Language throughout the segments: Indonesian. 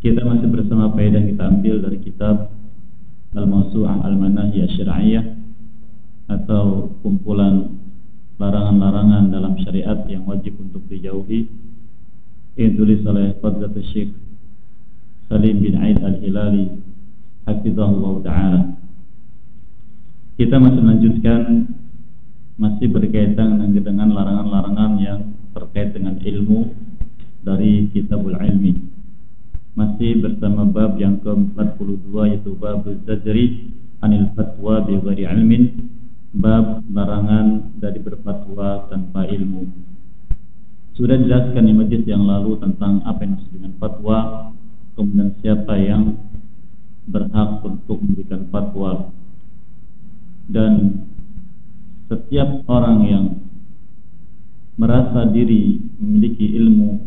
Kita masih bersama faedah yang kita ambil dari kitab Al-Mawsu'ah Al-Manahi Asy-Syar'iyyah, atau kumpulan larangan-larangan dalam syariat yang wajib untuk dijauhi, yang ditulis oleh Fadlatul Syekh Salim bin Aid Al-Hilali hafizahullah ta'ala. Kita masih melanjutkan, masih berkaitan dengan larangan-larangan yang terkait dengan ilmu dari Kitabul Ilmi. Masih bersama bab yang ke-42, yaitu bab Zajri anil fatwa bi ghairi ilmin, bab larangan dari berfatwa tanpa ilmu. Sudah dijelaskan di majlis yang lalu tentang apa yang disebut dengan fatwa, kemudian siapa yang berhak untuk memberikan fatwa, dan setiap orang yang merasa diri memiliki ilmu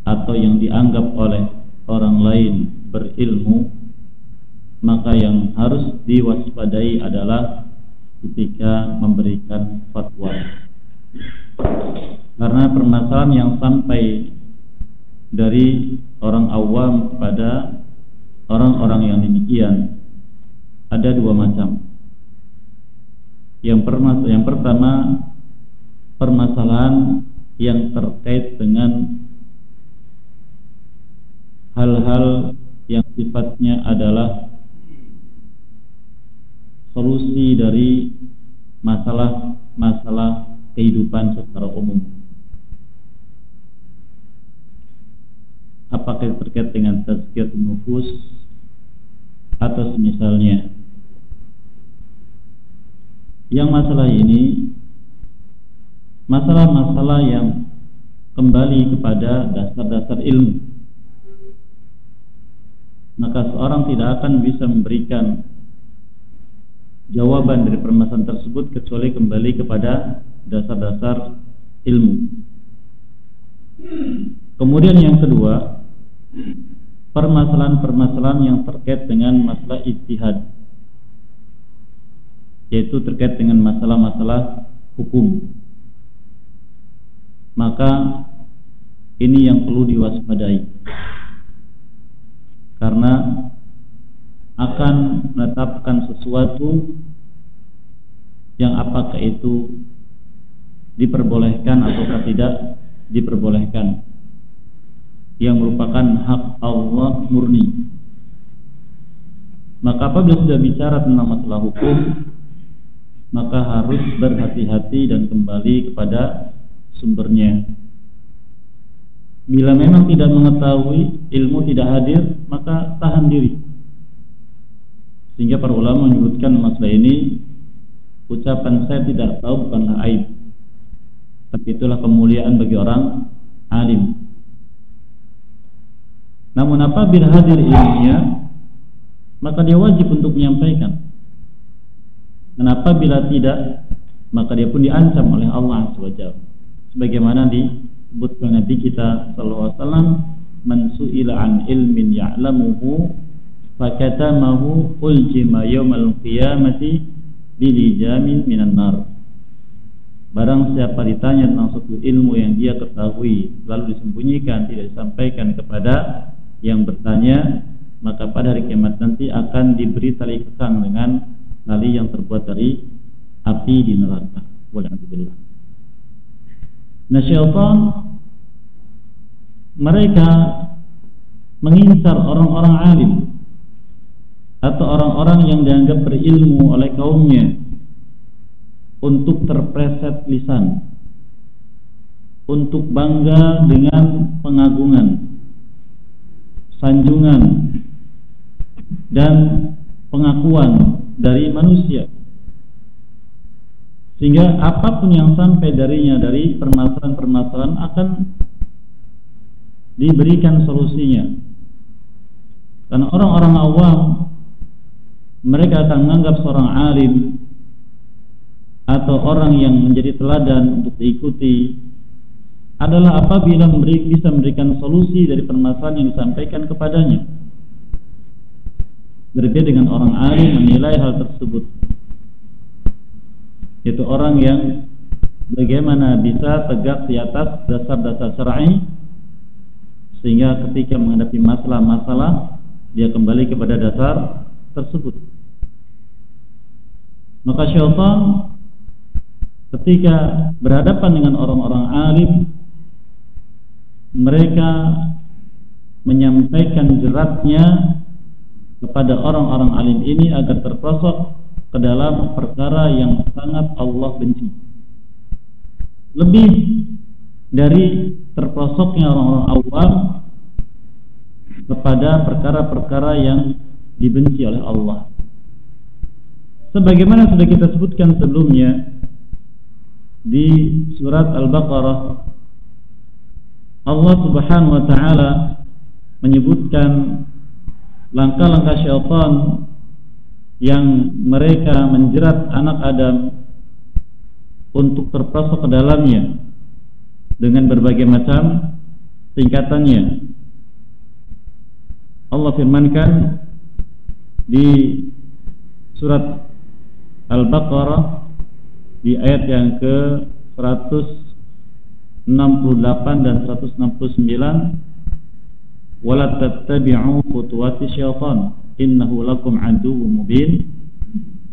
atau yang dianggap oleh orang lain berilmu, maka yang harus diwaspadai adalah ketika memberikan fatwa. Karena permasalahan yang sampai dari orang awam kepada orang-orang yang demikian ada dua macam. Yang pertama, permasalahan yang terkait dengan hal-hal yang sifatnya adalah solusi dari masalah-masalah kehidupan secara umum. Apakah terkait dengan tazkiyatun nufus atau semisalnya. Yang masalah ini masalah-masalah yang kembali kepada dasar-dasar ilmu. Maka seorang tidak akan bisa memberikan jawaban dari permasalahan tersebut kecuali kembali kepada dasar-dasar ilmu. Kemudian yang kedua, permasalahan-permasalahan yang terkait dengan masalah ijtihad, yaitu terkait dengan masalah-masalah hukum. Maka ini yang perlu diwaspadai, karena akan menetapkan sesuatu yang apakah itu diperbolehkan ataukah tidak diperbolehkan, yang merupakan hak Allah murni. Maka apabila sudah bicara tentang masalah hukum, maka harus berhati-hati dan kembali kepada sumbernya. Bila memang tidak mengetahui, ilmu tidak hadir, maka tahan diri. Sehingga para ulama menyebutkan masalah ini, ucapan saya tidak tahu bukanlah aib, tapi itulah kemuliaan bagi orang alim. Namun apabila hadir ilmunya, maka dia wajib untuk menyampaikan. Dan apabila tidak, maka dia pun diancam oleh Allah SWT. Sebagaimana disebutkan Nabi kita sallallahu alaihi wasallam, man su'ila an ilmin ya'lamuhu fakatamahu uljima yaumal qiyamati bilijamin minan nar. Barang siapa ditanya tentang suatu ilmu yang dia ketahui lalu disembunyikan, tidak disampaikan kepada yang bertanya, maka pada hari kiamat nanti akan diberi tali kekang dengan tali yang terbuat dari api di neraka. Walhamdulillah. Nah, syaitan mereka mengincar orang-orang alim atau orang-orang yang dianggap berilmu oleh kaumnya untuk terpreset lisan, untuk bangga dengan pengagungan, sanjungan, dan pengakuan dari manusia, sehingga apapun yang sampai darinya dari permasalahan-permasalahan akan diberikan solusinya. Karena orang-orang awam mereka akan menganggap seorang alim atau orang yang menjadi teladan untuk diikuti adalah apabila bisa memberikan solusi dari permasalahan yang disampaikan kepadanya. Berbeda dengan orang alim menilai hal tersebut, yaitu orang yang bagaimana bisa tegak di atas dasar-dasar syar'i sehingga ketika menghadapi masalah-masalah dia kembali kepada dasar tersebut. Maka syaitan ketika berhadapan dengan orang-orang alim, mereka menyampaikan jeratnya kepada orang-orang alim ini agar terperosok ke dalam perkara yang sangat Allah benci, lebih dari terperosoknya orang-orang awam kepada perkara-perkara yang dibenci oleh Allah. Sebagaimana sudah kita sebutkan sebelumnya di surat Al-Baqarah, Allah Subhanahu wa taala menyebutkan langkah-langkah syaitan yang mereka menjerat anak Adam untuk terperosok ke dalamnya dengan berbagai macam tingkatannya. Allah firmankan di surat Al-Baqarah di ayat yang ke 168 dan 169, wala tattabi'u khutuwati syaitan innahu lakum aduwwun mubin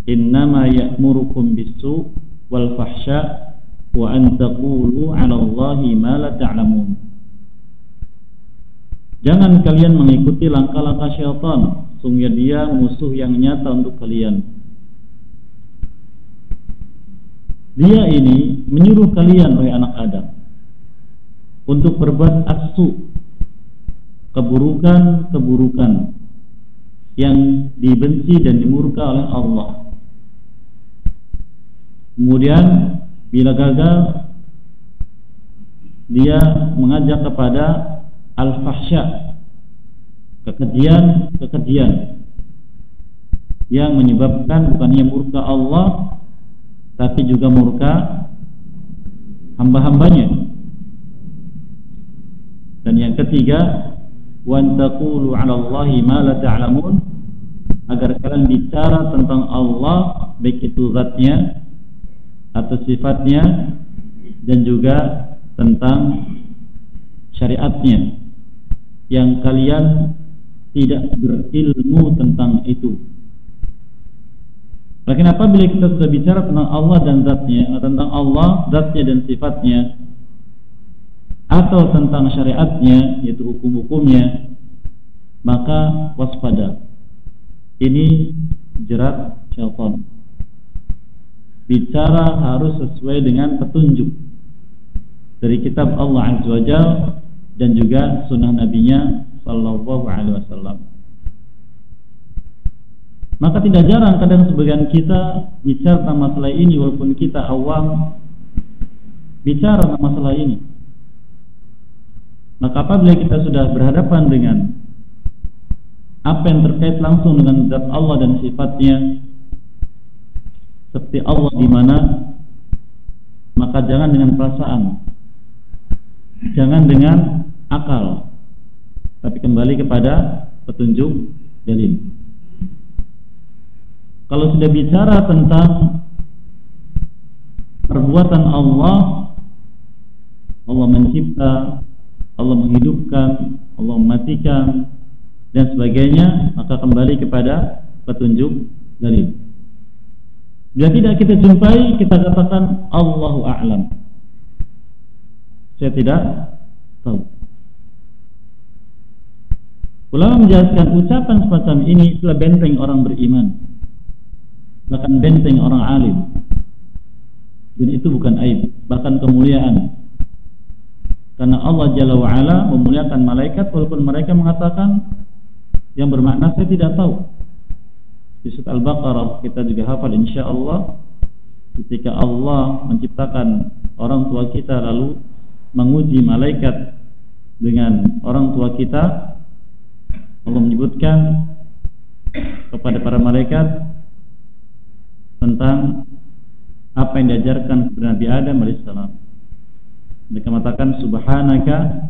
innama ya'murukum bis-su' wal fahsya' wa an taqulu 'ala Allahi ma la ta'lamun. Jangan kalian mengikuti langkah-langkah syaitan, sungguh dia musuh yang nyata untuk kalian. Dia ini menyuruh kalian wahai anak Adam untuk berbuat as-su', keburukan-keburukan yang dibenci dan dimurka oleh Allah. Kemudian bila gagal, dia mengajak kepada al-fahsya, kekejian yang menyebabkan bukannya murka Allah tapi juga murka hamba-hambanya. Dan yang ketiga, wa taqulu 'ala Allahi ma la ta'lamun, agar kalian bicara tentang Allah, baik itu zatnya atau sifatnya, dan juga tentang syariatnya yang kalian tidak berilmu tentang itu. Lakin apabila kita sudah bicara tentang Allah dan zatnya, tentang Allah, zatnya dan sifatnya, atau tentang syariatnya, yaitu hukum-hukumnya, maka waspada. Ini jerat syaitan. Bicara harus sesuai dengan petunjuk dari kitab Allah Azza wa Jalla dan juga sunnah Nabi-Nya Sallallahu Alaihi Wasallam. Maka tidak jarang kadang sebagian kita bicara tentang masalah ini, walaupun kita awam bicara tentang masalah ini. Maka apabila kita sudah berhadapan dengan apa yang terkait langsung dengan zat Allah dan sifatnya, seperti Allah di mana, maka jangan dengan perasaan, jangan dengan akal, tapi kembali kepada petunjuk dalil. Kalau sudah bicara tentang perbuatan Allah, Allah mencipta, Allah menghidupkan, Allah mematikan, dan sebagainya, maka kembali kepada petunjuk dalil. Bila tidak kita jumpai, kita katakan Allahu a'lam, saya tidak tahu. Ulama menjelaskan ucapan semacam ini adalah benteng orang beriman, bahkan benteng orang alim, dan itu bukan aib, bahkan kemuliaan. Karena Allah Jalla wa'ala memuliakan malaikat walaupun mereka mengatakan yang bermakna saya tidak tahu. Di surat Al-Baqarah kita juga hafal insyaallah, ketika Allah menciptakan orang tua kita lalu menguji malaikat dengan orang tua kita, Allah menyebutkan kepada para malaikat tentang apa yang diajarkan kepada Nabi Adam alaihissalam. Mereka mengatakan subhanaka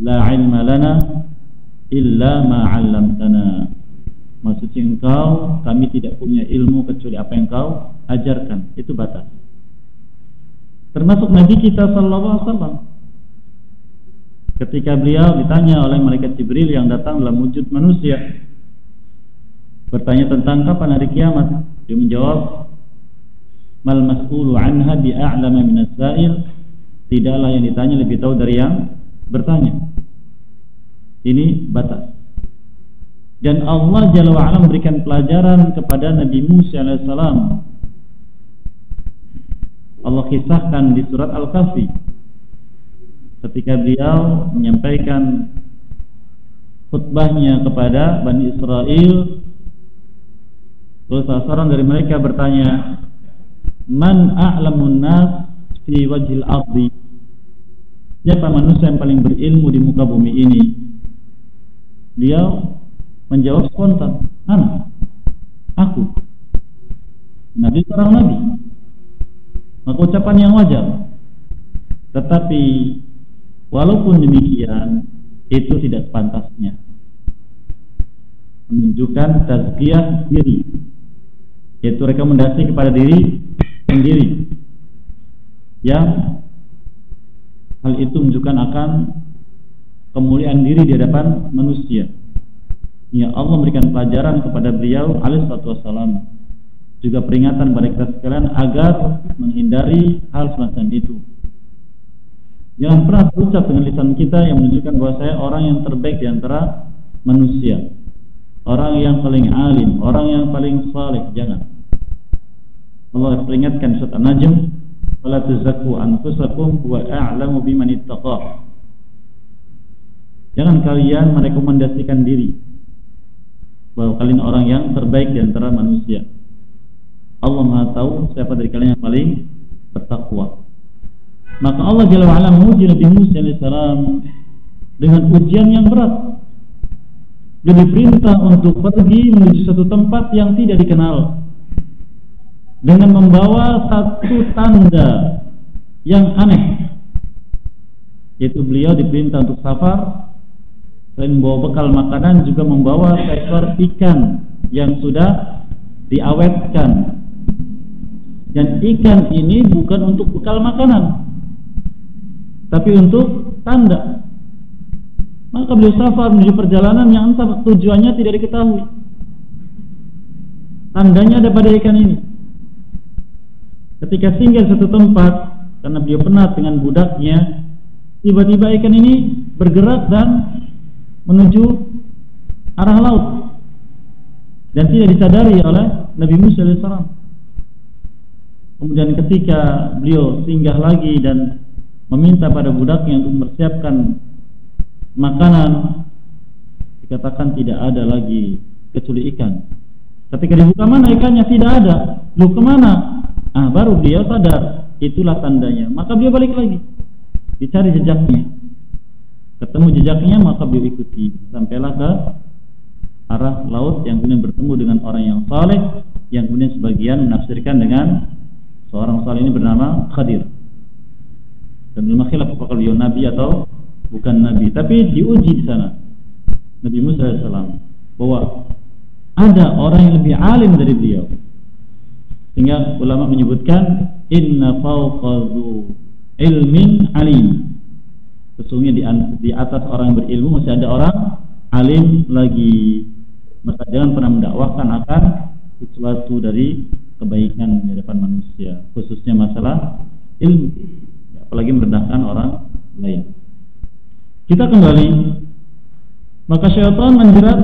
la ilma lana illa ma 'allamtana. Maksudnya engkau, kami tidak punya ilmu kecuali apa yang engkau ajarkan. Itu batas. Termasuk Nabi kita sallallahu alaihi wasallam. ketika beliau ditanya oleh malaikat Jibril yang datang dalam wujud manusia, bertanya tentang kapan hari kiamat, dia menjawab, mal mas'ulu anha bi'a'lama minas sa'il, tidaklah yang ditanya lebih tahu dari yang bertanya. Ini batas. Dan Allah Jalla wa'ala memberikan pelajaran kepada Nabi Musa alaihissalam. Allah kisahkan di surat Al-Kahfi ketika beliau menyampaikan khutbahnya kepada Bani Israel, terus salah seorang dari mereka bertanya, man a'lamun nas fi wajhil ardi, siapa manusia yang paling berilmu di muka bumi ini? Beliau menjawab spontan, aku. Nabi seorang nabi, maka ucapan yang wajar. Tetapi walaupun demikian, itu tidak sepantasnya menunjukkan tazkiyah diri, yaitu rekomendasi kepada diri sendiri, yang hal itu menunjukkan akan kemuliaan diri di hadapan manusia. Ya, Allah memberikan pelajaran kepada beliau alaihissalatu wassalam, juga peringatan kepada kita sekalian agar menghindari hal semacam itu. Jangan pernah berucap dengan lisan kita yang menunjukkan bahwa saya orang yang terbaik di antara manusia, orang yang paling alim, orang yang paling saleh. Jangan. Allah peringatkan surat An-Najm, wala tuzakku anfusakum wa a'lamu biman ittaqa. Jangan kalian merekomendasikan diri bahwa kalian orang yang terbaik di antara manusia. Allah Maha tahu siapa dari kalian yang paling bertakwa. Maka Allah Jalla wa'ala menguji Nabi Musa alaihissalam dengan ujian yang berat. Dia diperintah untuk pergi menuju satu tempat yang tidak dikenal dengan membawa satu tanda yang aneh, yaitu beliau diperintah untuk safar. Selain membawa bekal makanan, juga membawa seekor ikan yang sudah diawetkan. Dan ikan ini bukan untuk bekal makanan, tapi untuk tanda. Maka beliau safar menuju perjalanan yang entah tujuannya tidak diketahui. Tandanya ada pada ikan ini. Ketika singgah satu tempat, karena beliau penat dengan budaknya, tiba-tiba ikan ini bergerak dan menuju arah laut, dan tidak disadari oleh Nabi Musa alaihissalam. Kemudian ketika beliau singgah lagi dan meminta pada budaknya untuk mempersiapkan makanan, dikatakan tidak ada lagi kecuali ikan. Ketika dibuka, mana ikannya? Tidak ada. Lu kemana? Baru beliau sadar, itulah tandanya. Maka beliau balik lagi, dicari jejaknya. Ketemu jejaknya, maka beliau ikuti sampailah ke arah laut, yang kemudian bertemu dengan orang yang saleh, yang kemudian sebagian menafsirkan dengan seorang saleh ini bernama Khadir. Dan belum khilaf apakah beliau nabi atau bukan nabi, tapi diuji di sana Nabi Musa alaihissalam bahwa ada orang yang lebih alim dari beliau, sehingga ulama menyebutkan inna fawqadhu ilmin alim. Sesungguhnya di atas orang yang berilmu masih ada orang alim lagi. Maka jangan pernah mendakwahkan akan sesuatu dari kebaikan di hadapan manusia, khususnya masalah ilmu, apalagi merendahkan orang lain. Kita kembali, maka syaitan menjerat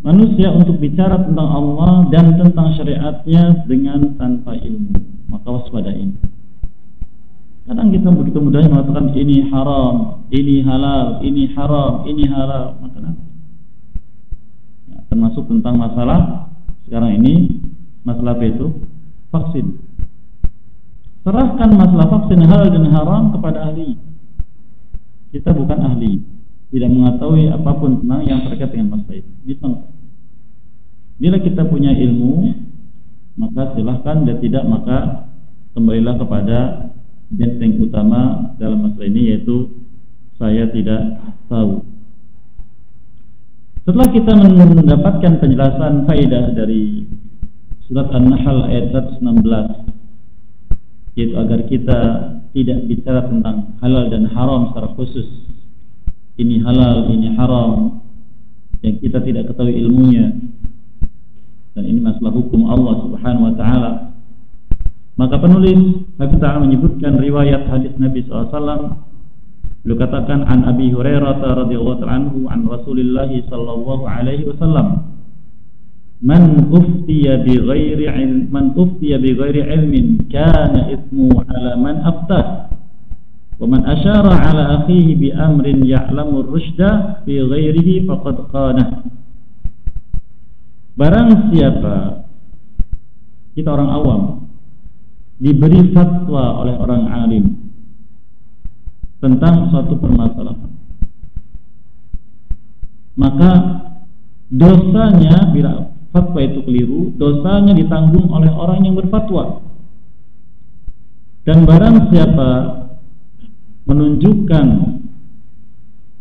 manusia untuk bicara tentang Allah dan tentang syariatnya dengan tanpa ilmu. Maka waspadain. Kadang kita begitu mudahnya mengatakan ini haram, ini halal, ini haram, ini halal. Ya, termasuk tentang masalah sekarang ini, masalah apa itu? Vaksin. Serahkan masalah vaksin halal dan haram kepada ahli. Kita bukan ahli, tidak mengetahui apapun tentang yang terkait dengan masalah itu. Bila kita punya ilmu, maka silahkan, dan tidak maka kembalilah kepada benteng utama dalam masalah ini, yaitu saya tidak tahu. Setelah kita mendapatkan penjelasan faedah dari surat An-Nahl ayat 116, yaitu agar kita tidak bicara tentang halal dan haram secara khusus, ini halal, ini haram, yang kita tidak ketahui ilmunya, dan ini masalah hukum Allah Subhanahu wa taala. Maka penulis Habib Ta'ala menyebutkan riwayat hadis Nabi SAW. Beliau katakan an Abi Hurairah radhiyallahu anhu an Rasulillah sallallahu alaihi wasallam, man uftiya bi ghairi ilmin kana ismu ala man aftah, wa man asyara ala akhihi bi amrin ya'lamu ar-rusyda fi ghairihi faqad khana. Barang siapa, kita orang awam, diberi fatwa oleh orang alim tentang suatu permasalahan, maka dosanya, bila fatwa itu keliru, dosanya ditanggung oleh orang yang berfatwa. Dan barang siapa menunjukkan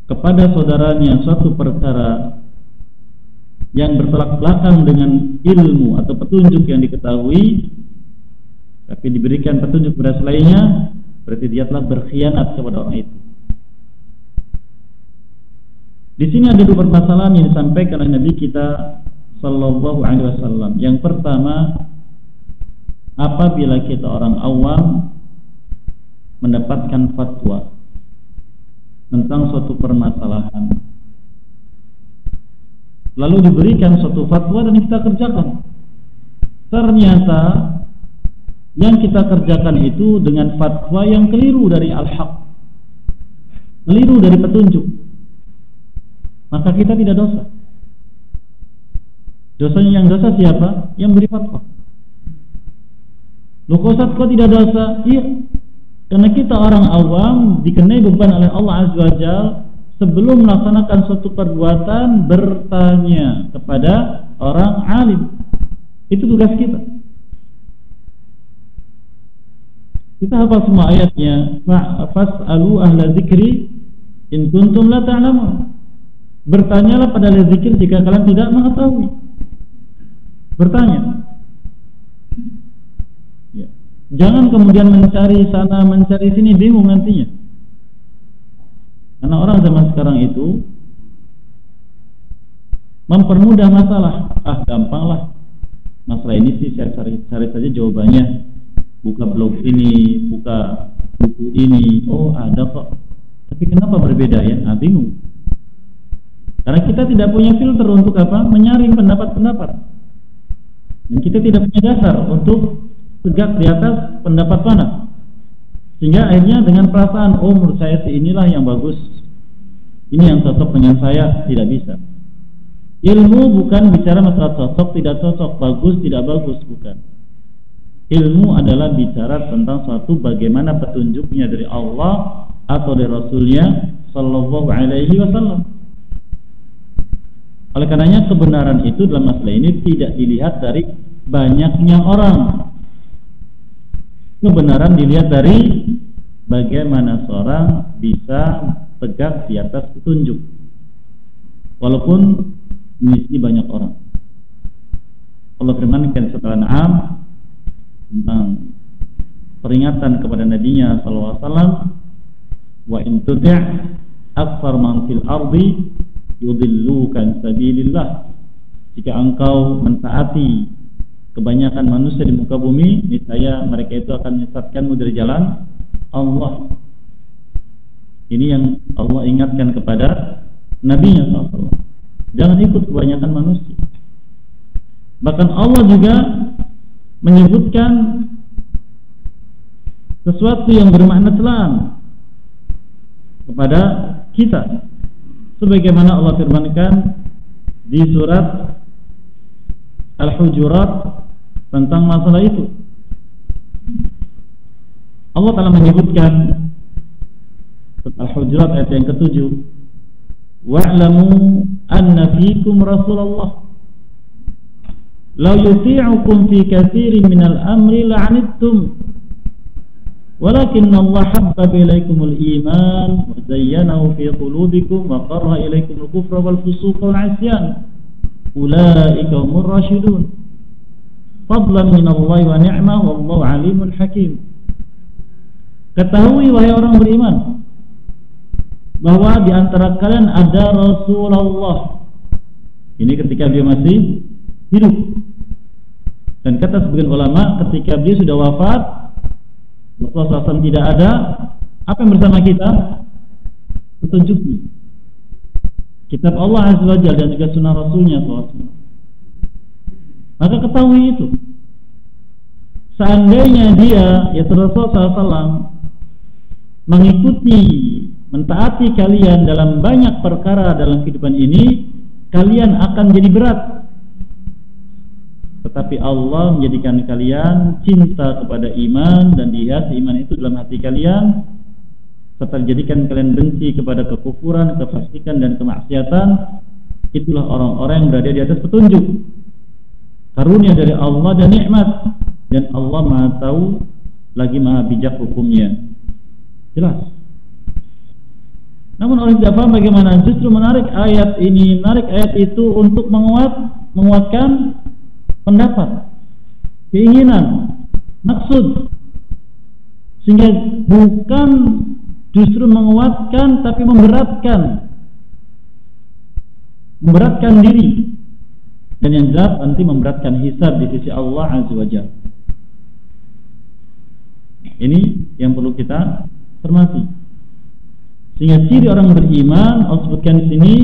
kepada saudaranya suatu perkara yang bertolak belakang dengan ilmu atau petunjuk yang diketahui, tapi diberikan petunjuk kepada selainnya, berarti dia telah berkhianat kepada orang itu. Di sini ada dua permasalahan yang disampaikan oleh Nabi kita sallallahu alaihi wasallam. Yang pertama, apabila kita orang awam mendapatkan fatwa tentang suatu permasalahan, lalu diberikan suatu fatwa dan kita kerjakan, ternyata yang kita kerjakan itu dengan fatwa yang keliru dari al-haq, keliru dari petunjuk, maka kita tidak dosa. Dosanya yang dosa siapa? Yang beri fatwa. Loh kok Ustaz, kok tidak dosa? Iya, karena kita orang awam dikenai beban oleh Allah Azza wa Jalla sebelum melaksanakan suatu perbuatan bertanya kepada orang alim. Itu tugas kita. Kita hafal semua ayatnya. Fas'alu ahla dzikri in kuntum la ta'lamun. Bertanyalah pada ahli zikir jika kalian tidak mengetahui. Bertanya. Ya. Jangan kemudian mencari sana, mencari sini, bingung nantinya. Karena orang zaman sekarang itu mempermudah masalah. Gampanglah. Masalah ini sih saya cari saja jawabannya. Buka blog ini, buka buku ini, oh ada kok. Tapi kenapa berbeda ya? Bingung. Karena kita tidak punya filter untuk apa? Menyaring pendapat-pendapat. Dan kita tidak punya dasar untuk tegak di atas pendapat mana. Sehingga akhirnya dengan perasaan, oh menurut saya sih inilah yang bagus, ini yang cocok dengan saya, tidak bisa. Ilmu bukan bicara masalah cocok, tidak cocok, bagus, tidak bagus, bukan. Ilmu adalah bicara tentang suatu bagaimana petunjuknya dari Allah atau dari Rasulnya sallallahu alaihi wasallam. Oleh karenanya kebenaran itu dalam masalah ini tidak dilihat dari banyaknya orang. Kebenaran dilihat dari bagaimana seorang bisa tegak di atas petunjuk, walaupun mengisi banyak orang. Allah firmankan setelah An'am tentang peringatan kepada nabinya sallallahu alaihi wasallam, wa in tuti' aktsar man fil ardi yudillukan sabilillah. Jika engkau mentaati kebanyakan manusia di muka bumi, niscaya mereka itu akan menyesatkanmu dari jalan Allah. Ini yang Allah ingatkan kepada nabinya sallallahu. Jangan ikut kebanyakan manusia. Bahkan Allah juga menyebutkan sesuatu yang bermakna telan kepada kita, sebagaimana Allah firmankan di surat Al-Hujurat tentang masalah itu. Allah telah menyebutkan surat Al-Hujurat ayat yang ke-7, wa'lamu anna fikum Rasulullah law yuti'ukum fi katsirin minal amri la'anittum walakinna Allah habbaba ilaikumul iman wa zayyanahu fi qulubikum wa qarra ilaikumul kufra wal fusuqa wal 'isyan ulaika humur rasyidun fadlan minallahi wa ni'mah wallahu alimun hakim. Ketahui wahai orang beriman, bahwa di antara kalian ada Rasulullah. Ini ketika dia masih hidup. Dan kata sebagian ulama, ketika dia sudah wafat, Rasulullah SAW tidak ada, apa yang bersama kita? Petunjuknya, kitab Allah Azza wa Jalla dan juga sunnah Rasulnya SAW. Maka ketahui itu. Seandainya dia, ya Rasulullah SAW, mengikuti, mentaati kalian dalam banyak perkara dalam kehidupan ini, kalian akan jadi berat. Tetapi Allah menjadikan kalian cinta kepada iman dan dihiasi iman itu dalam hati kalian, serta dijadikan kalian benci kepada kekufuran, kefasikan dan kemaksiatan. Itulah orang-orang yang berada di atas petunjuk, karunia dari Allah dan nikmat. Dan Allah Maha tahu lagi Maha bijak hukumnya. Jelas. Namun orang tidak paham bagaimana justru menarik ayat ini, menarik ayat itu untuk menguatkan pendapat, keinginan, maksud, sehingga bukan justru menguatkan tapi memberatkan diri, dan yang jelas nanti memberatkan hisab di sisi Allah Azza wa Jalla. Ini yang perlu kita cermati. Sehingga ciri orang beriman, Allah sebutkan di sini,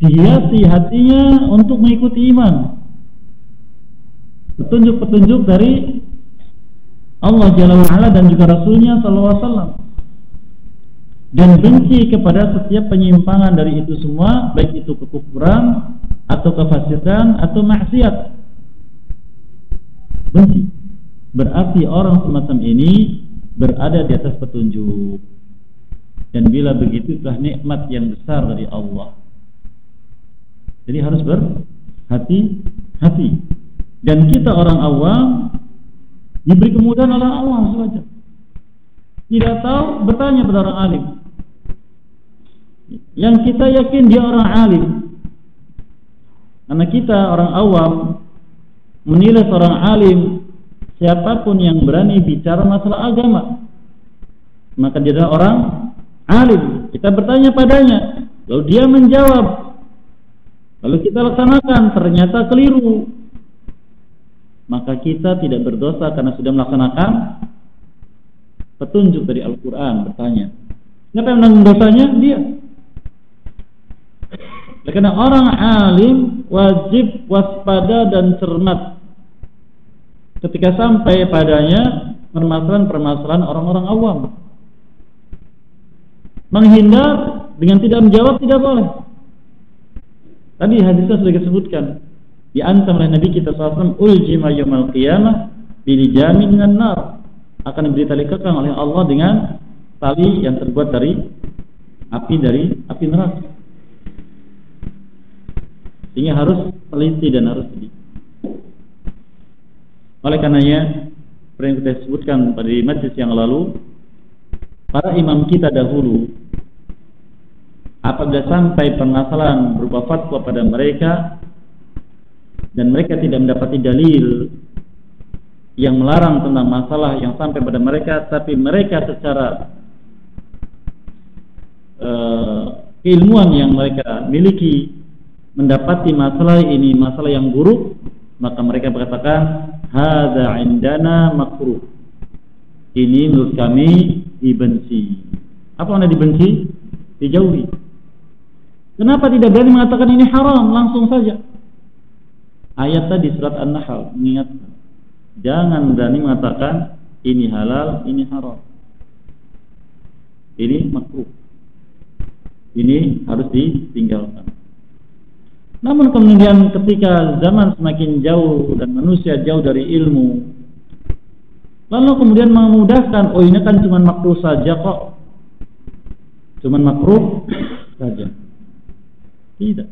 dihiasi hatinya untuk mengikuti iman, petunjuk-petunjuk dari Allah Jalla wa'ala dan juga Rasulnya sallallahu alaihi wasallam, dan benci kepada setiap penyimpangan dari itu semua, baik itu kekufuran atau kefasikan atau maksiat. Benci. Berarti orang semacam ini berada di atas petunjuk, dan bila begitu itulah nikmat yang besar dari Allah. Jadi harus berhati-hati. Dan kita orang awam diberi kemudahan oleh Allah SWT. Tidak tahu, bertanya pada orang alim yang kita yakin dia orang alim. Karena kita orang awam menilai seorang alim, siapapun yang berani bicara masalah agama, maka dia adalah orang alim. Kita bertanya padanya, lalu dia menjawab, lalu kita laksanakan, ternyata keliru, maka kita tidak berdosa karena sudah melaksanakan petunjuk dari Al-Quran. Bertanya, siapa yang menanggung dosanya? Dia. Karena orang alim wajib waspada dan cermat ketika sampai padanya permasalahan-permasalahan orang-orang awam. Menghindar dengan tidak menjawab tidak boleh. Tadi hadisnya sudah disebutkan, diancam oleh Nabi kita SAW, uljima yaumal qiyamah bilijami minan nar, akan diberi tali kekang oleh Allah dengan tali yang terbuat dari api neraka. Sehingga harus teliti dan harus teliti. Oleh karenanya, seperti yang kita sebutkan pada majlis yang lalu, para imam kita dahulu, apabila sampai permasalahan berupa fatwa pada mereka dan mereka tidak mendapati dalil yang melarang tentang masalah yang sampai pada mereka, tapi mereka secara keilmuan yang mereka miliki mendapati masalah ini masalah yang buruk, maka mereka berkatakan, hadza indana makruh, ini menurut kami dibenci. Apa makna dibenci? Dijauhi. Kenapa tidak berani mengatakan ini haram langsung saja? Ayat tadi surat An-Nahl mengingatkan, jangan berani mengatakan ini halal, ini haram, ini makruh, ini harus ditinggalkan. Namun kemudian ketika zaman semakin jauh dan manusia jauh dari ilmu, lalu kemudian memudahkan, oh ini kan cuma makruh saja kok, cuma makruh saja. Tidak.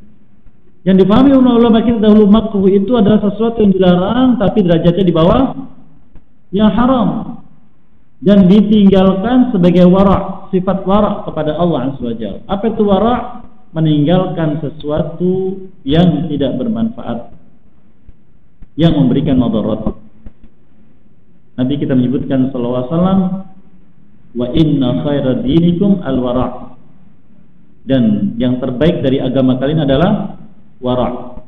Yang dipahami oleh ulama kita dahulu, makruh itu adalah sesuatu yang dilarang tapi derajatnya di bawah yang haram, dan ditinggalkan sebagai wara', sifat wara' kepada Allah Azza wa Jalla. Apa itu wara'? Meninggalkan sesuatu yang tidak bermanfaat, yang memberikan madarat. Nabi kita menyebutkan sallallahu alaihi wasallam, wa inna khairadinikum al-wara', Dan yang terbaik dari agama kalian adalah wara'.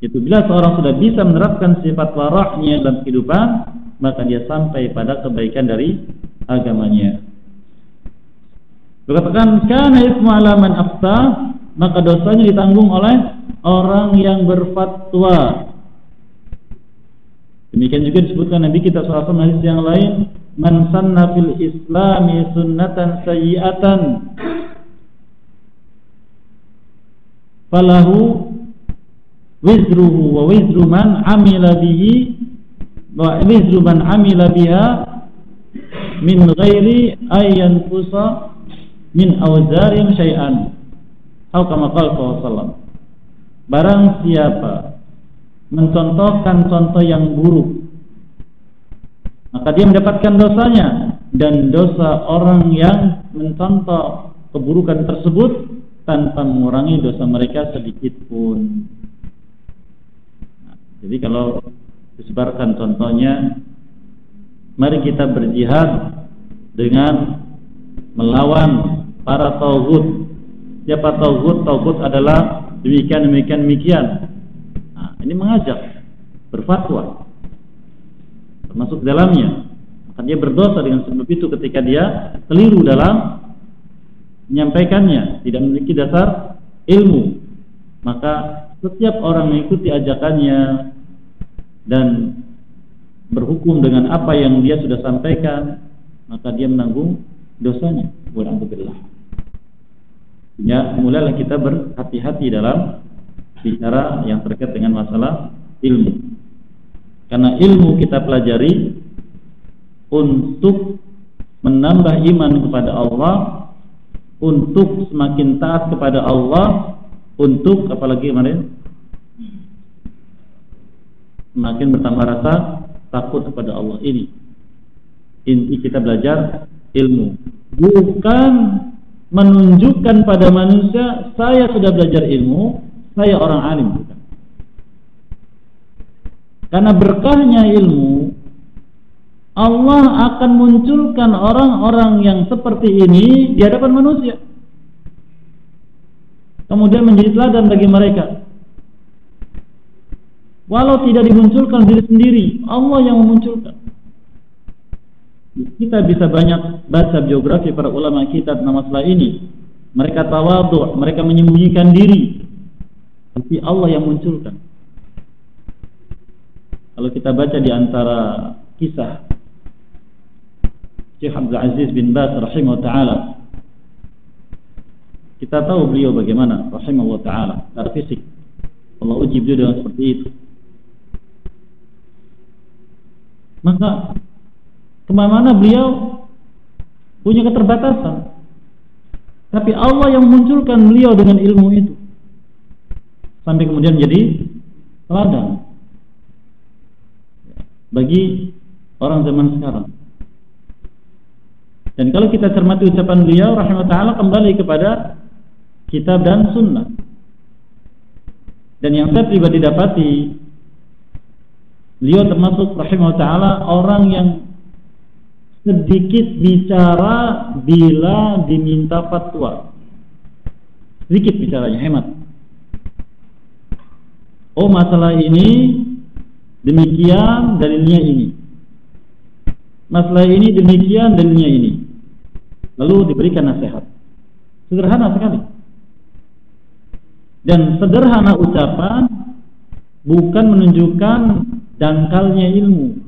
Itu bila seorang sudah bisa menerapkan sifat wara'nya dalam kehidupan, maka dia sampai pada kebaikan dari agamanya. Berkatakan kana ismu ala man afta, maka dosanya ditanggung oleh orang yang berfatwa. Demikian juga disebutkan Nabi kita SAW hadis yang lain, man sanna fil islami sunnatan sayyi'atan falahu wizruhu wa wizru man amila bihi wa wizru man amila biha min ghairi ayyan fusa min awzarim syai'an. Atau kama qala sallallahu. Barang siapa mencontohkan contoh yang buruk, maka dia mendapatkan dosanya dan dosa orang yang mencontoh keburukan tersebut tanpa mengurangi dosa mereka sedikit pun. Jadi kalau disebarkan contohnya, mari kita berjihad dengan melawan para tauhid. Siapa tauhid? Tauhid adalah demikian. Nah, ini mengajak, berfatwa, termasuk dalamnya. Maka dia berdosa dengan sebab itu ketika dia keliru dalam menyampaikannya, tidak memiliki dasar ilmu. Maka setiap orang mengikuti ajakannya dan berhukum dengan apa yang dia sudah sampaikan, maka dia menanggung dosanya. Walhamdulillah. Ya, mulailah kita berhati-hati dalam bicara yang terkait dengan masalah ilmu. Karena ilmu kita pelajari untuk menambah iman kepada Allah, untuk semakin taat kepada Allah, untuk apalagi kemarin semakin bertambah rasa takut kepada Allah. Ini inti kita belajar ilmu, bukan menunjukkan pada manusia saya sudah belajar ilmu, saya orang alim, bukan. Karena berkahnya ilmu, Allah akan munculkan orang-orang yang seperti ini di hadapan manusia, kemudian menjadi teladan bagi mereka. Walau tidak dimunculkan diri sendiri, Allah yang memunculkan. Kita bisa banyak baca biografi para ulama kita tentang masalah ini. Mereka tawadhu, mereka menyembunyikan diri, tapi Allah yang munculkan. Kalau kita baca di antara kisah Syekh Abdul Aziz bin Baz rahimahullah ta'ala, kita tahu beliau bagaimana rahimahullah ta'ala secara fisik. Allah uji beliau dengan seperti itu. Maka kemana-mana beliau punya keterbatasan, tapi Allah yang memunculkan beliau dengan ilmu itu sampai kemudian menjadi teladan bagi orang zaman sekarang. Dan kalau kita cermati ucapan beliau rahimahullah ta'ala kembali kepada kitab dan sunnah. Dan yang saya pribadi dapati, beliau termasuk rahimahullah ta'ala orang yang sedikit bicara bila diminta fatwa. Sedikit bicaranya, hemat. Oh, masalah ini demikian, dalilnya ini. Masalah ini demikian, dalilnya ini. Lalu diberikan nasihat. Sederhana sekali. Dan sederhana ucapan bukan menunjukkan dangkalnya ilmu.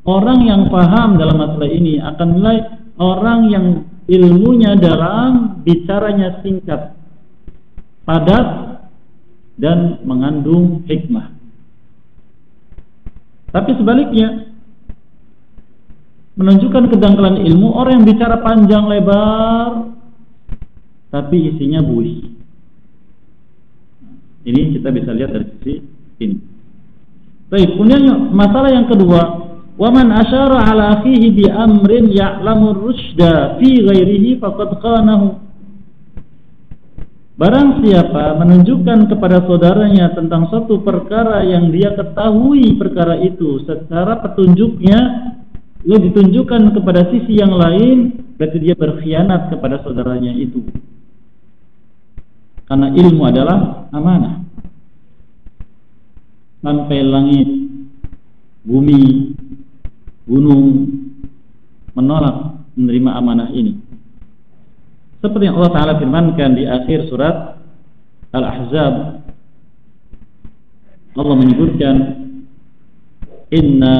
Orang yang paham dalam masalah ini akan menilai orang yang ilmunya dalam, bicaranya singkat, padat, dan mengandung hikmah. Tapi sebaliknya, menunjukkan kedangkalan ilmu orang yang bicara panjang lebar tapi isinya buih. Ini kita bisa lihat dari sisi ini. Baik, kemudian masalah yang kedua, wa man asyara ala akhihi bi amrin ya'lamu rusyda fi ghairihi faqad khanahu. Barang siapa menunjukkan kepada saudaranya tentang suatu perkara yang dia ketahui perkara itu secara petunjuknya, lalu ditunjukkan kepada sisi yang lain, berarti dia berkhianat kepada saudaranya itu. Karena ilmu adalah amanah. Sampai langit, bumi, gunung menolak menerima amanah ini. Seperti yang Allah Ta'ala firmankan di akhir surat Al-Ahzab, Allah menyebutkan, Inna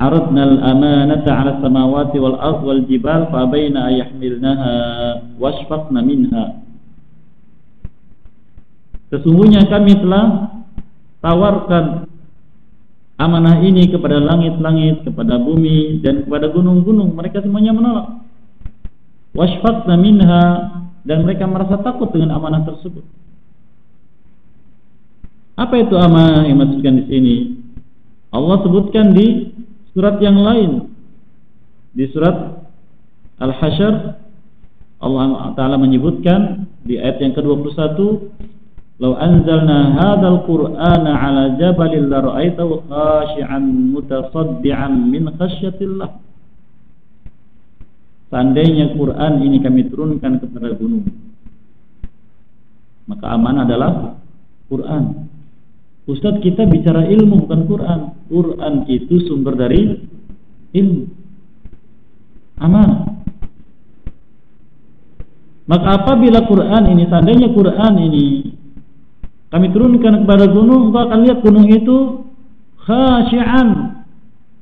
aradna al-amanata 'ala samawati wal ardh wal jibal fa abaina an yahmilnaha washfaqna minha. Sesungguhnya kami telah tawarkan amanah ini kepada langit-langit, kepada bumi, dan kepada gunung-gunung. Mereka semuanya menolak. Washfaqna minha, dan mereka merasa takut dengan amanah tersebut. Apa itu amanah yang dimaksudkan di sini? Allah sebutkan di surat yang lain. Di surat Al-Hasyr, Allah Ta'ala menyebutkan di ayat yang ke-21, "Lau anzalna hadzal Qur'ana 'ala jabalin la ra'aitahu khashi'an mutasaddian min khasyatillah." Seandainya Quran ini kami turunkan kepada gunung, maka amanah adalah Quran. Ustaz, kita bicara ilmu bukan Quran. Quran itu sumber dari ilmu, amanah. Maka apabila Quran ini, seandainya Quran ini kami turunkan kepada gunung, engkau akan lihat gunung itu khasyi'an,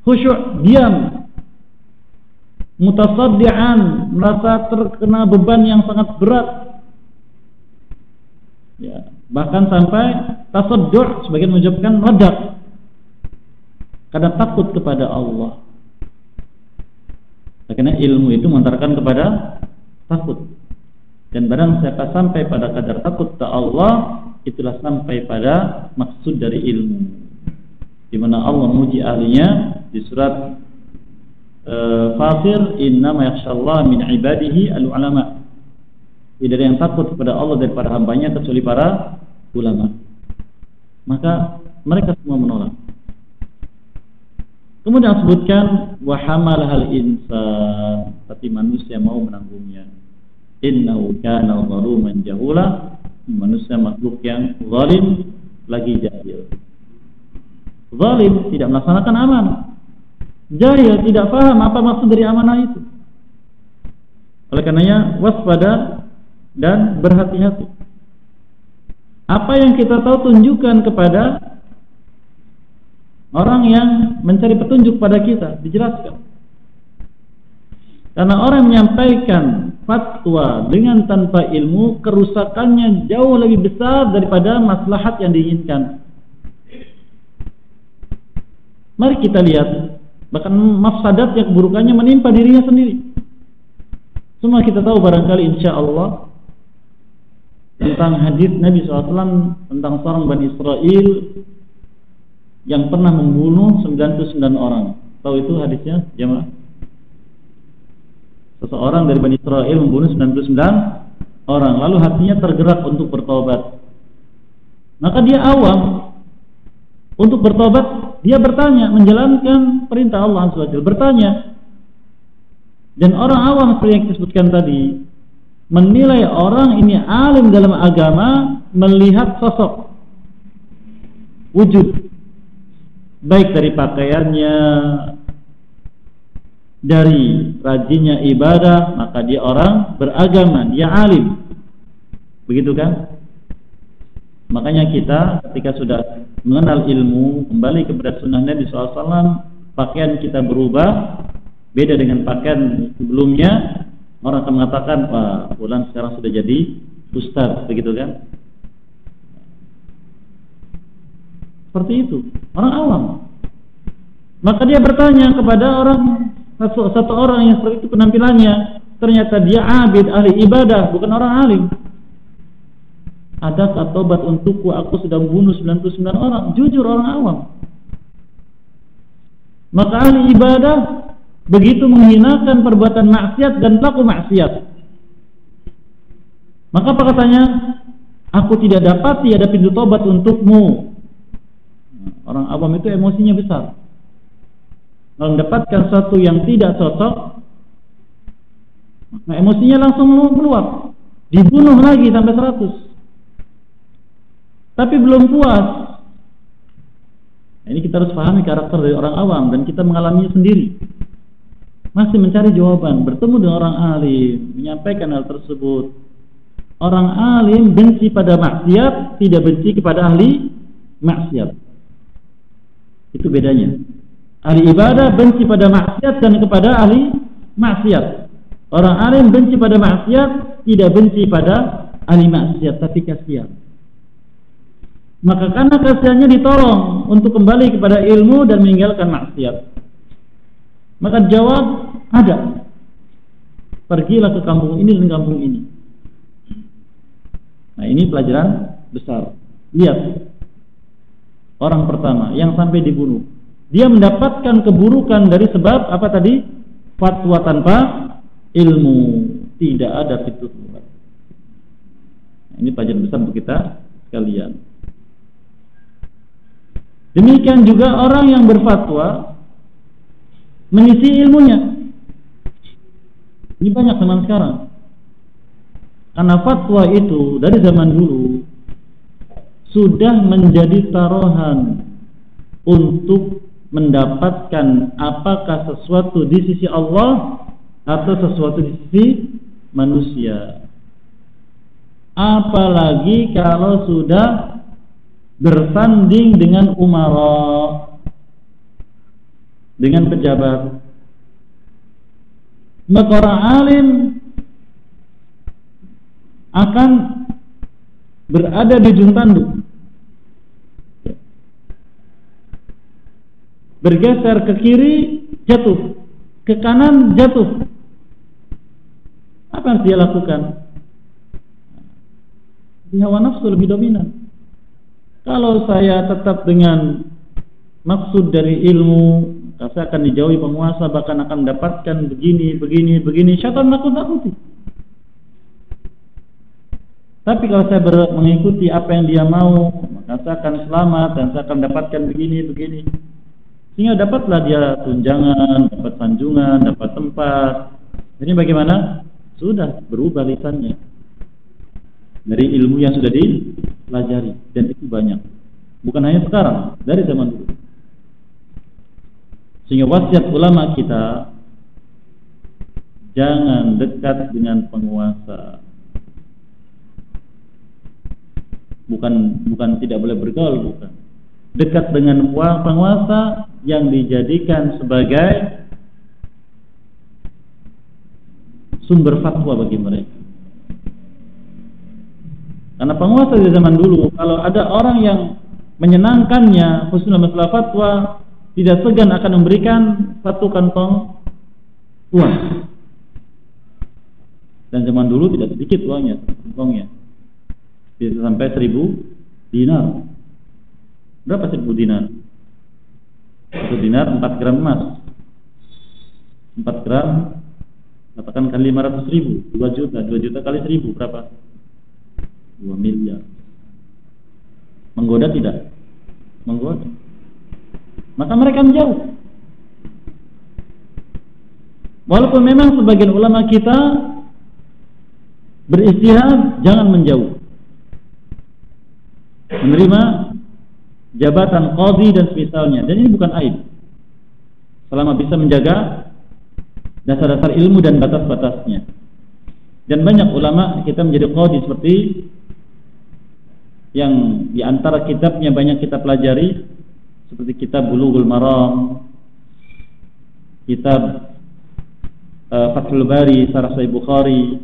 khusyuk, diam, mutasaddian, merasa terkena beban yang sangat berat, ya, bahkan sampai tasaddu', sebagian mengucapkan meledak karena takut kepada Allah. Karena ilmu itu mengantarkan kepada takut, dan barang siapa sampai pada kadar takut kepada Allah, itulah sampai pada maksud dari ilmu, di mana Allah memuji ahlinya di surat Fatir, innama yakhshallaha min ibadihi al-ulama. Tidak ada yang takut kepada Allah daripada hambanya kecuali para ulama. Maka mereka semua menolak. Kemudian disebutkan wa hamalahal insan, tapi manusia mau menanggungnya. Innahu kana zaluman jahula, manusia makhluk yang zalim lagi jahil. Zalim tidak melaksanakan amanah, jahil tidak paham apa maksud dari amanah itu. Oleh karenanya waspada dan berhati-hati. Apa yang kita tahu tunjukkan kepada orang yang mencari petunjuk pada kita, dijelaskan. Karena orang menyampaikan fatwa dengan tanpa ilmu, kerusakannya jauh lebih besar daripada maslahat yang diinginkan. Mari kita lihat, bahkan mafsadat yang keburukannya menimpa dirinya sendiri. Semua kita tahu barangkali insya Allah tentang hadis Nabi SAW tentang seorang Bani Israel yang pernah membunuh 99 orang. Tahu itu hadisnya, jemaah? Seseorang dari Bani Israel membunuh 99 orang, lalu hatinya tergerak untuk bertobat. Maka dia awam untuk bertobat, dia bertanya, menjalankan perintah Allah SWT, bertanya. Dan orang awam seperti yang disebutkan tadi, menilai orang ini alim dalam agama melihat sosok, wujud, baik dari pakaiannya, dari rajinnya ibadah, maka dia orang beragama, dia alim. Begitu kan? Makanya kita ketika sudah mengenal ilmu, kembali kepada sunnah Nabi SAW, pakaian kita berubah, beda dengan pakaian sebelumnya. Orang akan mengatakan, wah, fulan sekarang sudah jadi ustaz, begitu kan? Seperti itu, orang awam. Maka dia bertanya kepada satu orang yang seperti itu penampilannya, ternyata dia abid, ahli ibadah, bukan orang alim. Adakah tobat untukku? Aku sudah membunuh 99 orang. Jujur orang awam. Maka ahli ibadah begitu menghinakan perbuatan maksiat dan pelaku maksiat. Maka apa katanya? Aku tidak dapati ada pintu tobat untukmu. Orang awam itu emosinya besar. Kalau mendapatkan sesuatu yang tidak cocok, maka emosinya langsung meluap. dibunuh lagi sampai 100. Tapi belum puas. Ini kita harus pahami karakter dari orang awam dan kita mengalaminya sendiri. Masih mencari jawaban, bertemu dengan orang alim, menyampaikan hal tersebut. Orang alim benci pada maksiat, tidak benci kepada ahli maksiat. Itu bedanya. Ahli ibadah benci pada maksiat dan kepada ahli maksiat. Orang alim benci pada maksiat, tidak benci pada ahli maksiat, tapi kasihan. Maka karena kasihannya ditolong untuk kembali kepada ilmu dan meninggalkan maksiat. Maka jawab ada. Pergilah ke kampung ini dan kampung ini. Nah, ini pelajaran besar. Lihat, orang pertama yang sampai dibunuh, dia mendapatkan keburukan dari sebab apa tadi? Fatwa tanpa ilmu, tidak ada fitur. Nah, ini pelajaran besar untuk kita sekalian. Demikian juga orang yang berfatwa mengisi ilmunya. Ini banyak zaman sekarang. Karena fatwa itu dari zaman dulu sudah menjadi taruhan untuk mendapatkan apakah sesuatu di sisi Allah atau sesuatu di sisi manusia. Apalagi kalau sudah bersanding dengan umara, dengan pejabat. Maka orang alim akan berada di ujung tanduk, bergeser ke kiri jatuh, ke kanan jatuh. Apa yang dia lakukan? Di hawa nafsu lebih dominan. Kalau saya tetap dengan maksud dari ilmu, saya akan dijauhi penguasa, bahkan akan mendapatkan begini. Syaitan nakut-nakuti. Tapi kalau saya mengikuti apa yang dia mau, maka saya akan selamat dan saya akan mendapatkan begini. Sehingga dapatlah dia tunjangan, dapat sanjungan, dapat tempat. Jadi bagaimana? Sudah berubah lisannya dari ilmu yang sudah dipelajari, dan itu banyak. Bukan hanya sekarang, dari zaman dulu. Sehingga wasiat ulama kita, jangan dekat dengan penguasa. Bukan tidak boleh bergaul, bukan. Dekat dengan penguasa yang dijadikan sebagai sumber fatwa bagi mereka. Karena penguasa di zaman dulu, kalau ada orang yang menyenangkannya khususnya masalah fatwa, tidak segan akan memberikan satu kantong uang. Dan zaman dulu tidak sedikit uangnya, kantongnya. Bisa sampai 1000 dinar. Berapa 1000 dinar? 1 dinar 4 gram emas. 4 gram katakan kali 500.000, 2 juta. 2 juta kali 1000 berapa? 2 miliar. Menggoda tidak? Menggoda. Maka mereka menjauh. Walaupun memang sebagian ulama kita beristihad jangan menjauh, menerima jabatan qadhi dan semisalnya, dan ini bukan aib selama bisa menjaga dasar-dasar ilmu dan batas-batasnya. Dan banyak ulama kita menjadi qadhi seperti yang diantara kitabnya banyak kita pelajari, seperti kitab Bulughul Maram, kitab Fathul Bari, Syarah Sahih Bukhari,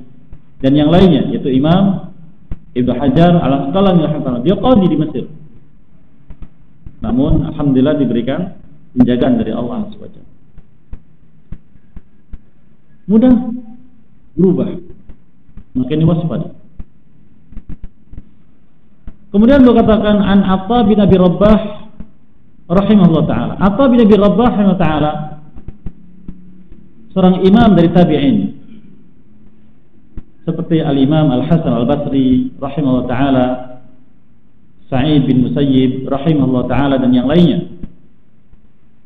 dan yang lainnya, yaitu Imam Ibnu Hajar Al-Asqalani rahimahullah. Dia qadhi di Mesir. Namun alhamdulillah diberikan penjagaan dari Allah SWT. Mudah berubah, makin waspada. Kemudian beliau katakan an Atha bin Abi Rabbah rahimahullah taala. Atha bin Abi Rabbah rahimahullah taala seorang imam dari tabi'in, seperti Al-Imam Al-Hasan Al-Basri rahimahullah taala, Sa'id bin Musayyib rahimahullah taala, dan yang lainnya.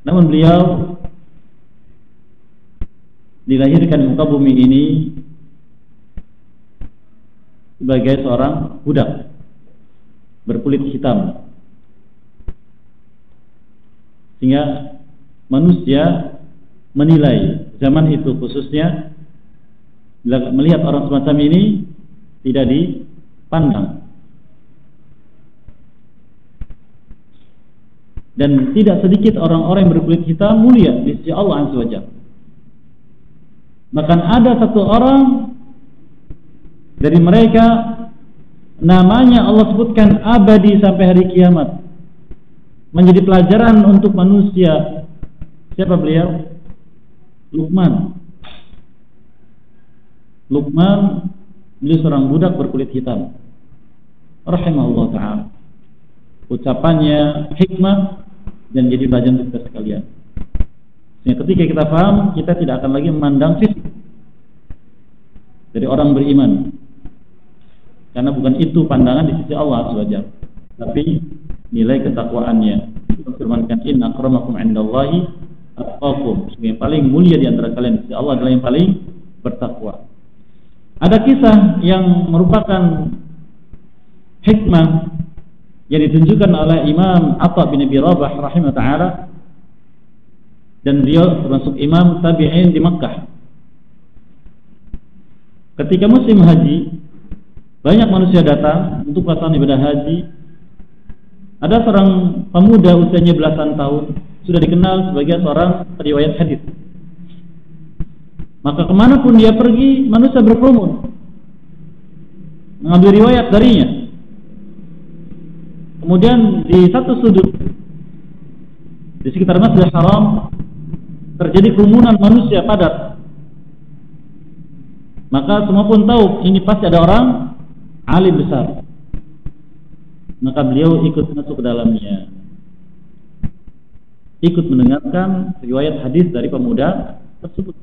Namun beliau dilahirkan di muka bumi ini sebagai seorang budak berkulit hitam, sehingga manusia menilai zaman itu khususnya bila melihat orang semacam ini tidak dipandang. Dan tidak sedikit orang-orang yang berkulit hitam mulia di sisi Allah Azza wa Jalla. Bahkan ada satu orang dari mereka namanya Allah sebutkan abadi sampai hari kiamat, menjadi pelajaran untuk manusia. Siapa beliau? Luqman. Luqman, beliau seorang budak berkulit hitam, rahimahullah ta'ala. Ucapannya hikmah dan jadi pelajaran kita sekalian. Sehingga ketika kita paham, kita tidak akan lagi memandang fisik dari orang beriman, karena bukan itu pandangan di sisi Allah SWT, tapi nilai ketakwaannya. Firmankan, inna akramakum indallahi atqakum. Yang paling mulia di antara kalian di sisi Allah adalah yang paling bertakwa. Ada kisah yang merupakan hikmah yang ditunjukkan oleh Imam Atha bin Abi Rabah rahimahullah ta'ala, dan beliau termasuk imam tabi'in di Makkah. Ketika musim haji, banyak manusia datang untuk pelaksanaan ibadah haji. Ada seorang pemuda usianya belasan tahun, sudah dikenal sebagai seorang periwayat hadis. Maka kemanapun dia pergi, manusia berkerumun mengambil riwayat darinya. Kemudian di satu sudut di sekitar Masjidil Haram terjadi kerumunan manusia padat. Maka semua pun tahu ini pasti ada orang alim besar. Maka beliau ikut masuk ke dalamnya, ikut mendengarkan riwayat hadis dari pemuda tersebut.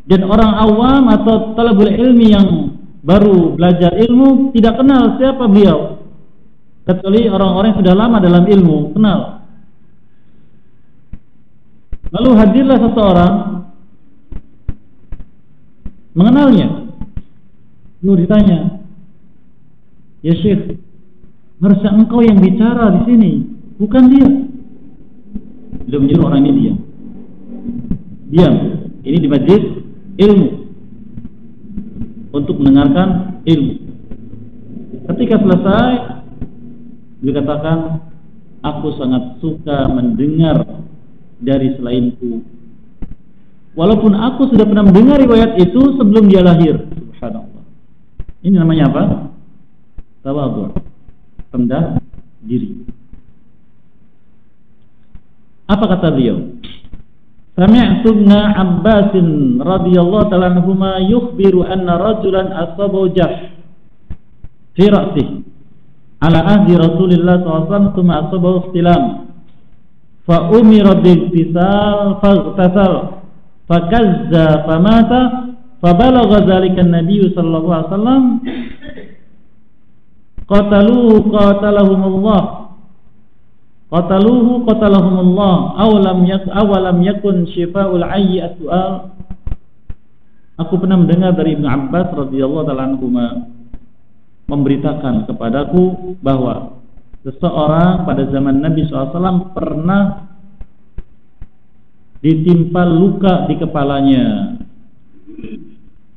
Dan orang awam atau talabul ilmi yang baru belajar ilmu tidak kenal siapa beliau, kecuali orang-orang yang sudah lama dalam ilmu kenal. Lalu hadirlah seseorang mengenalnya. Lalu ditanya, ya Syekh, harusnya engkau yang bicara di sini, bukan dia. Dia menyuruh orang ini diam. Diam. Ini di majlis ilmu, untuk mendengarkan ilmu. Ketika selesai, dia katakan, aku sangat suka mendengar dari selainku, walaupun aku sudah pernah mendengar riwayat itu sebelum dia lahir. Subhanallah. Ini namanya apa? Tawadhu', rendah diri. Apa kata beliau? Sami'tu Ibn Abbas radhiyallahu ta'ala anhuma yukhbiru anna rajulan asabahu jah fi ra'sihi ala ahdi Rasulillah SAW, thumma asabahu ihtilam fa umira bil tisal faghtasal fakazza famata fabalagha dzalika an-nabiy sallallahu alaihi wasallam qatalahumullah awalam yakun syifa'ul ayyi as-su'al. Aku pernah mendengar dari Ibnu Abbas radhiyallahu ta'ala anhuma memberitakan kepadaku bahwa seseorang pada zaman Nabi SAW pernah ditimpa luka di kepalanya.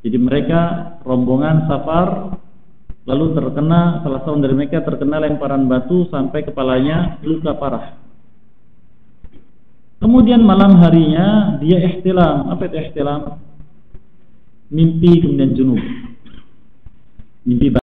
Jadi mereka rombongan safar, lalu terkena, salah seorang dari mereka terkena lemparan batu sampai kepalanya luka parah. Kemudian malam harinya dia ihtilam. Apa itu ihtilam? Mimpi kemudian junub. Mimpi